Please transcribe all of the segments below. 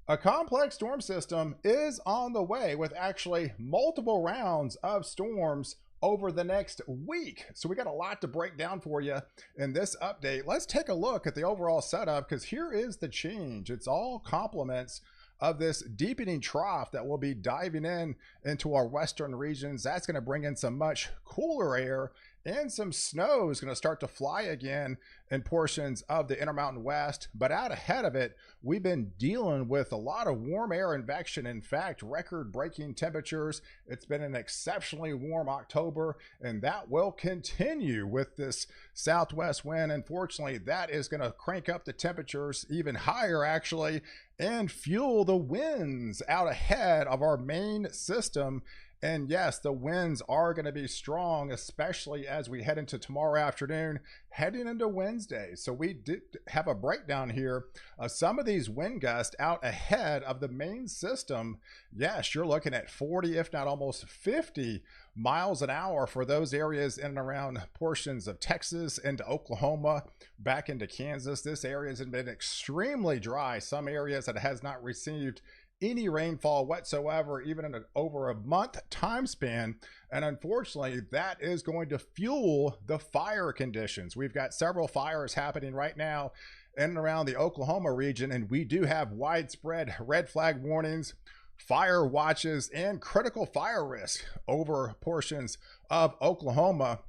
A complex storm system is on the way with actually multiple rounds of storms over the next week. So we got a lot to break down for you in this update. Let's take a look at the overall setup because here is the change. It's all complements of this deepening trough that will be diving in into our western regions. That's going to bring in some much cooler air, and some snow is going to start to fly again in portions of the Intermountain West. But out ahead of it, we've been dealing with a lot of warm air convection. In fact, record-breaking temperatures. It's been an exceptionally warm October, and that will continue with this southwest wind. Unfortunately, that is going to crank up the temperatures even higher, actually, and fuel the winds out ahead of our main system. And yes, the winds are going to be strong, especially as we head into tomorrow afternoon, heading into Wednesday. So we did have a breakdown here of some of these wind gusts out ahead of the main system. Yes, you're looking at 40, if not almost 50 miles an hour for those areas in and around portions of Texas into Oklahoma, back into Kansas. This area has been extremely dry. Some areas that has not received any rainfall whatsoever, even in over a month time span. And unfortunately, that is going to fuel the fire conditions. We've got several fires happening right now in and around the Oklahoma region, and we do have widespread red flag warnings, fire watches, and critical fire risk over portions of Oklahoma.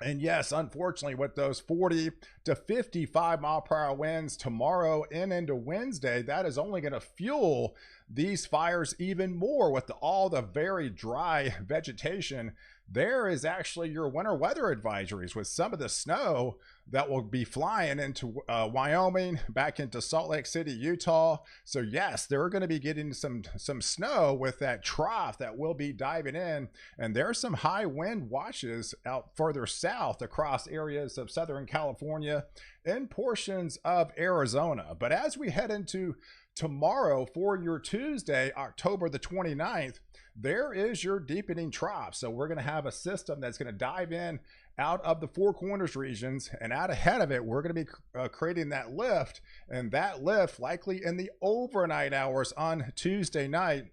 And yes, unfortunately, with those 40 to 55 mile per hour winds tomorrow and into Wednesday, that is only going to fuel these fires even more with all the very dry vegetation. There is actually your winter weather advisories with some of the snow that will be flying into Wyoming, back into Salt Lake City, Utah. So yes, they're going to be getting some snow with that trough that will be diving in. And there's some high wind watches out further south across areas of Southern California and portions of Arizona. But as we head into tomorrow for your Tuesday, October the 29th, there is your deepening trough. So we're going to have a system that's going to dive in out of the Four Corners regions, and out ahead of it, we're going to be creating that lift, and that lift likely in the overnight hours on Tuesday night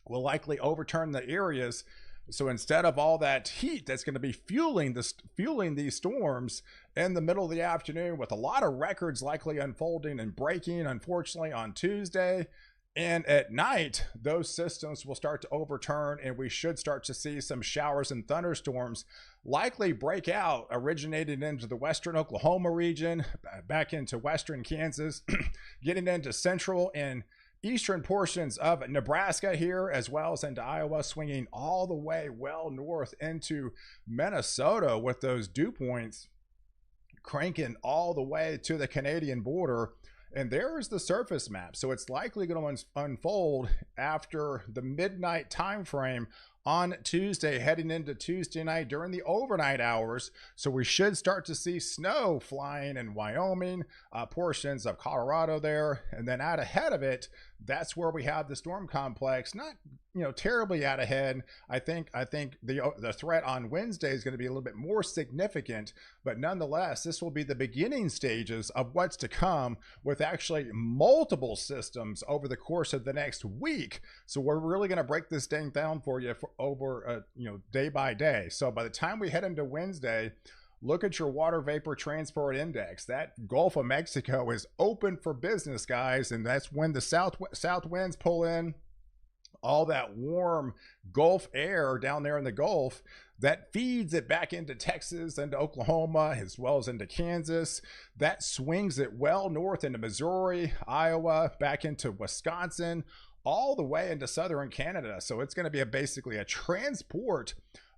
will likely overturn the areas. So instead of all that heat that's going to be fueling these storms in the middle of the afternoon, with a lot of records likely unfolding and breaking, unfortunately, on Tuesday, and at night, those systems will start to overturn, and we should start to see some showers and thunderstorms likely break out, originating into the western Oklahoma region, back into western Kansas, getting into central and eastern portions of Nebraska here, as well as into Iowa, swinging all the way well north into Minnesota, with those dew points cranking all the way to the Canadian border. And there is the surface map. So it's likely going to unfold after the midnight time frame on Tuesday, heading into Tuesday night during the overnight hours. So we should start to see snow flying in Wyoming, portions of Colorado there, and then out ahead of it, that's where we have the storm complex. Not terribly out ahead. I think the threat on Wednesday is going to be a little bit more significant, but nonetheless, this will be the beginning stages of what's to come, with actually multiple systems over the course of the next week. So we're really going to break this thing down for you over day by day. So by the time we head into Wednesday, look at your water vapor transport index. That Gulf of Mexico is open for business, guys, and that's when the south winds pull in all that warm Gulf air down there in the Gulf that feeds it back into Texas, into Oklahoma, as well as into Kansas. That swings it well north into Missouri, Iowa, back into Wisconsin, all the way into southern Canada. So it's going to be basically a transport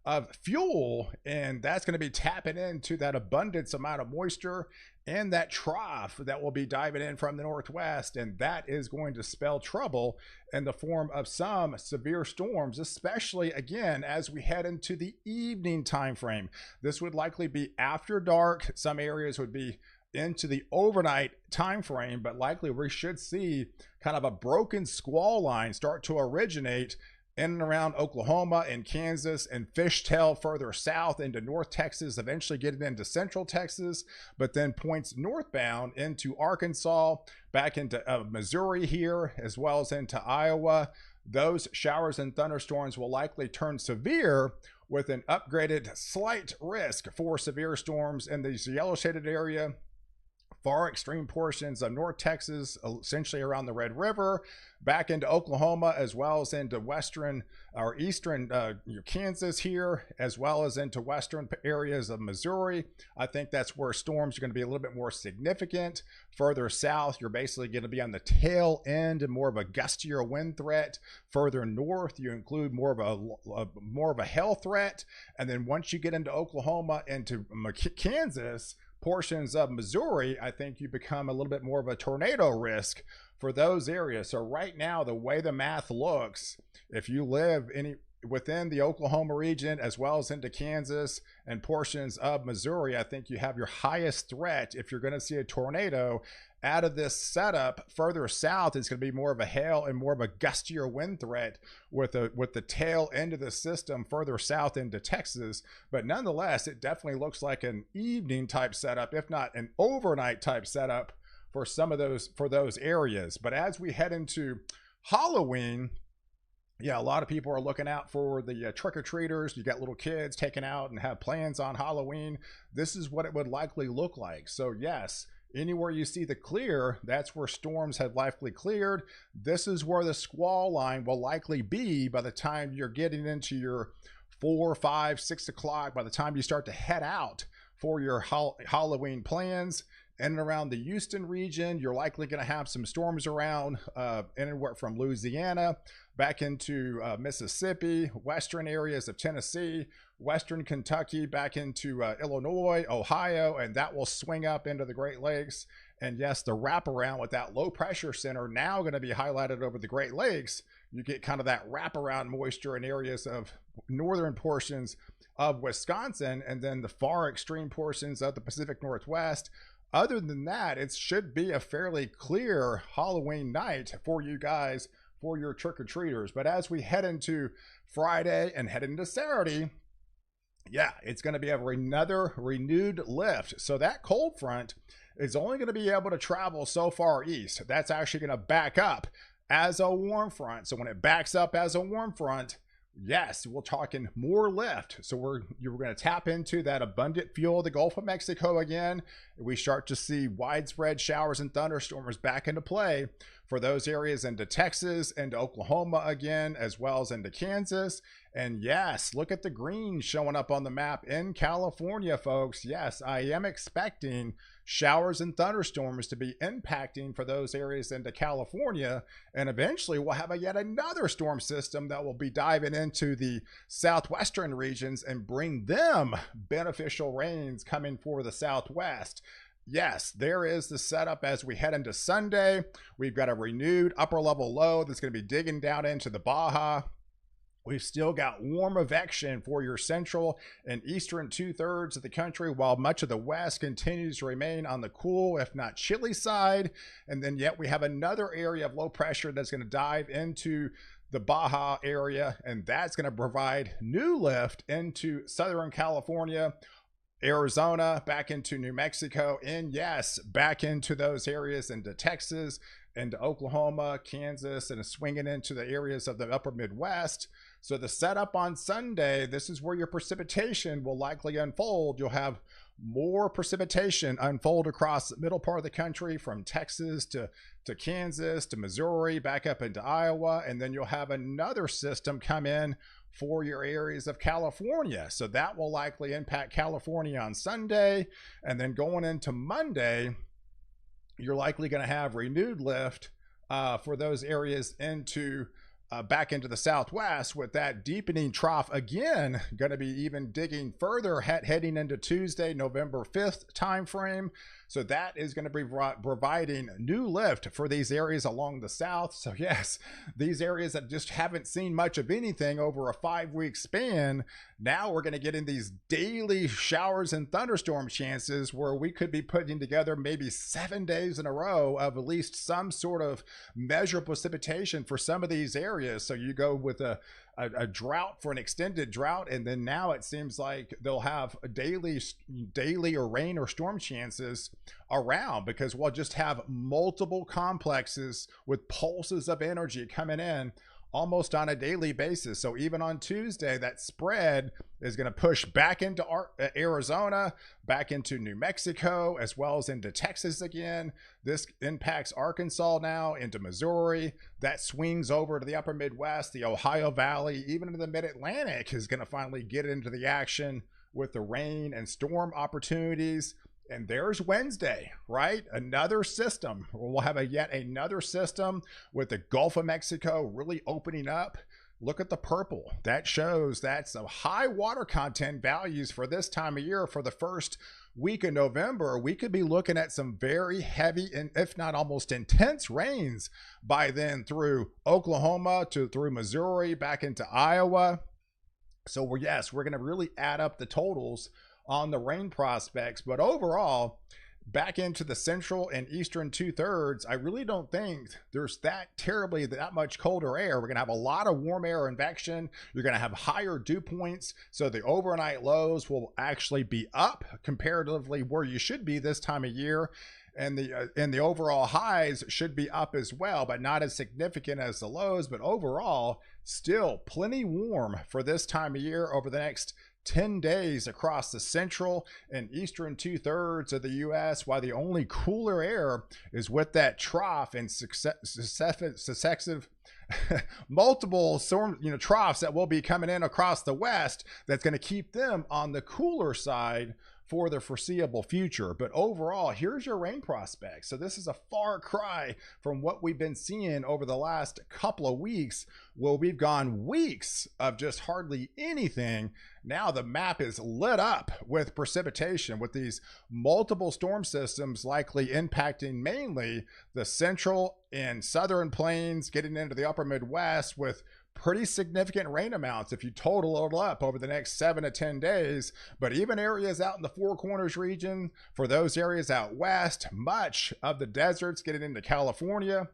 of fuel, and that's going to be tapping into that abundance amount of moisture and that trough that will be diving in from the northwest, and that is going to spell trouble in the form of some severe storms, especially again as we head into the evening time frame. This would likely be after dark. Some areas would be into the overnight time frame, but likely we should see kind of a broken squall line start to originate in and around Oklahoma and Kansas, and fishtail further south into North Texas, eventually getting into Central Texas, but then points northbound into Arkansas, back into Missouri here, as well as into Iowa. Those showers and thunderstorms will likely turn severe with an upgraded slight risk for severe storms in the yellow shaded area, far extreme portions of North Texas, essentially around the Red River, back into Oklahoma, as well as into western or eastern Kansas here, as well as into western areas of Missouri. I think that's where storms are going to be a little bit more significant. Further south, you're basically going to be on the tail end and more of a gustier wind threat. Further north, you include more of a hail threat. And then once you get into Oklahoma, into Kansas, portions of Missouri, I think you become a little bit more of a tornado risk for those areas. So right now, the way the math looks, if you live within the Oklahoma region, as well as into Kansas and portions of Missouri, I think you have your highest threat if you're going to see a tornado out of this setup. Further south, it's going to be more of a hail and more of a gustier wind threat with the tail end of the system further south into Texas. But nonetheless, it definitely looks like an evening type setup, if not an overnight type setup for those areas. But as we head into Halloween, yeah, a lot of people are looking out for the trick-or-treaters. You got little kids taken out and have plans on Halloween. This is what it would likely look like. So yes, anywhere you see the clear, that's where storms have likely cleared. This is where the squall line will likely be by the time you're getting into your 4, 5, 6 o'clock, by the time you start to head out for your Halloween plans. In and around the Houston region, you're likely going to have some storms around anywhere from Louisiana back into Mississippi, western areas of Tennessee, western Kentucky, back into Illinois, Ohio, and that will swing up into the Great Lakes. And yes, the wraparound with that low pressure center now going to be highlighted over the Great Lakes. You get kind of that wraparound moisture in areas of northern portions of Wisconsin, and then the far extreme portions of the Pacific Northwest. Other than that, it should be a fairly clear Halloween night for you guys, for your trick-or-treaters. But as we head into Friday and head into Saturday, yeah, it's going to be another renewed lift. So that cold front is only going to be able to travel so far east. That's actually going to back up as a warm front. So when it backs up as a warm front, yes, we're talking more lift. So you're going to tap into that abundant fuel of the Gulf of Mexico again. We start to see widespread showers and thunderstorms back into play for those areas into Texas and Oklahoma again, as well as into Kansas. And yes, look at the green showing up on the map in California, folks. Yes, I am expecting showers and thunderstorms to be impacting for those areas into California. And eventually we'll have yet another storm system that will be diving into the southwestern regions and bring them beneficial rains coming for the Southwest. Yes, there is the setup as we head into Sunday. We've got a renewed upper level low that's going to be digging down into the Baja. We've still got warm advection for your central and eastern 2/3 of the country, while much of the west continues to remain on the cool, if not chilly side. And then yet we have another area of low pressure that's going to dive into the Baja area, and that's going to provide new lift into Southern California, Arizona, back into New Mexico, and yes, back into those areas into Texas, into Oklahoma, Kansas, and swinging into the areas of the upper Midwest. So the setup on Sunday, this is where your precipitation will likely unfold. You'll have more precipitation unfold across the middle part of the country, from Texas to Kansas to Missouri, back up into Iowa, and then you'll have another system come in for your areas of California. So that will likely impact California on Sunday. And then going into Monday, you're likely going to have renewed lift for those areas into back into the Southwest, with that deepening trough again going to be even digging further heading into Tuesday, November 5th timeframe. So that is going to be providing new lift for these areas along the south. So yes, these areas that just haven't seen much of anything over a 5-week span, now we're going to get in these daily showers and thunderstorm chances where we could be putting together maybe 7 days in a row of at least some sort of measure of precipitation for some of these areas. areas. So you go with a drought for an extended drought, and then now it seems like they'll have daily or rain or storm chances around, because we'll just have multiple complexes with pulses of energy coming in almost on a daily basis. So even on Tuesday, that spread is going to push back into Arizona, back into New Mexico, as well as into Texas again. This impacts Arkansas now, into Missouri. That swings over to the upper Midwest, the Ohio Valley, even into the Mid-Atlantic is going to finally get into the action with the rain and storm opportunities. And there's Wednesday, right? Another system. We'll have yet another system with the Gulf of Mexico really opening up. Look at the purple. That shows that's some high water content values for this time of year. For the first week of November, we could be looking at some very heavy and if not almost intense rains by then through Oklahoma through Missouri, back into Iowa. So we're going to really add up the totals on the rain prospects. But overall, back into the central and eastern 2/3, I really don't think there's that much colder air. We're going to have a lot of warm air convection. You're going to have higher dew points. So the overnight lows will actually be up comparatively where you should be this time of year. And the overall highs should be up as well, but not as significant as the lows. But overall, still plenty warm for this time of year over the next 10 days across the central and eastern 2/3 of the U.S., while the only cooler air is with that trough and successive multiple storm, troughs that will be coming in across the west. That's going to keep them on the cooler side for the foreseeable future. But overall, here's your rain prospects. So this is a far cry from what we've been seeing over the last couple of weeks. Well, we've gone weeks of just hardly anything. Now the map is lit up with precipitation, with these multiple storm systems likely impacting mainly the central and southern plains, getting into the upper Midwest with pretty significant rain amounts if you total it up over the next 7 to 10 days. But even areas out in the Four Corners region, for those areas out west, much of the deserts getting into California,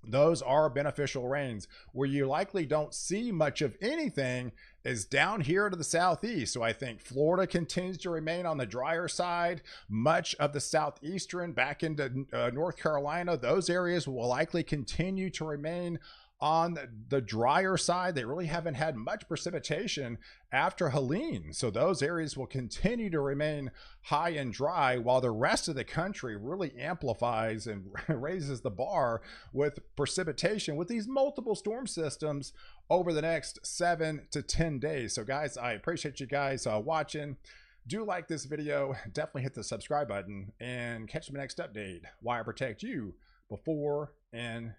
those are beneficial rains. Where you likely don't see much of anything is down here to the southeast. So I think Florida continues to remain on the drier side. Much of the southeastern back into North Carolina, those areas will likely continue to remain on the drier side. They really haven't had much precipitation after Helene. So those areas will continue to remain high and dry, while the rest of the country really amplifies and raises the bar with precipitation with these multiple storm systems over the next 7 to 10 days. So guys, I appreciate you guys watching. Do like this video, definitely hit the subscribe button, and catch the next update while I protect you before and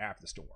after the storm.